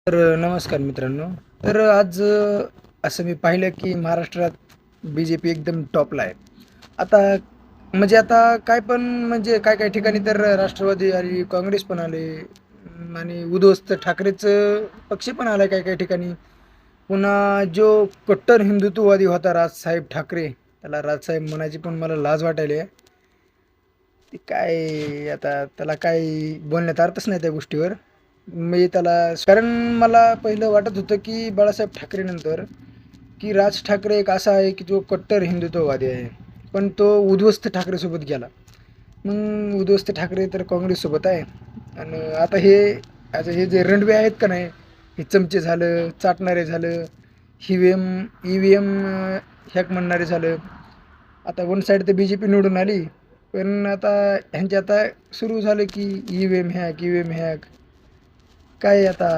नमस्कार मित्रांनो. आज असं मी पाहिलं की महाराष्ट्रात बी-जे-पी एकदम टॉपला आहे. आता आता काय पण काही-काही ठिकाणी तर राष्ट्रवादी आली, काँग्रेस पण आले आणि उद्धवस्त ठाकरेचं पक्ष पण आला काही-काही ठिकाणी. पुन्हा जो कट्टर हिंदुत्ववादी होता राजसाहेब ठाकरे, त्याला राजसाहेब म्हणायची पण मला लाज वाटायली आहे. ते काय आता त्याला काही बोलण्यात अर्थच नाही त्या गोष्टीवर. मी त्याला कारण मला पहिलं वाटत होतं, की बाळासाहेब ठाकरेनंतर, की राज ठाकरे एक असा आहे, की जो कट्टर हिंदुत्ववादी आहे. पण तो उध्वस्त ठाकरेसोबत गेला. मग उध्वस्त ठाकरे तर काँग्रेससोबत आहे आणि आता हे जे रणवे आहेत का नाही, हे चमचे झालं, चाटणारे झालं, ई-व्ही-एम हॅक म्हणणारे झालं. आता वन साइड तर बी-जे-पी निवडून आली. पण ह्यांचे आता सुरू झालं, की ई-व्ही-एम हॅक, ई-व्ही-एम हॅक. काय आता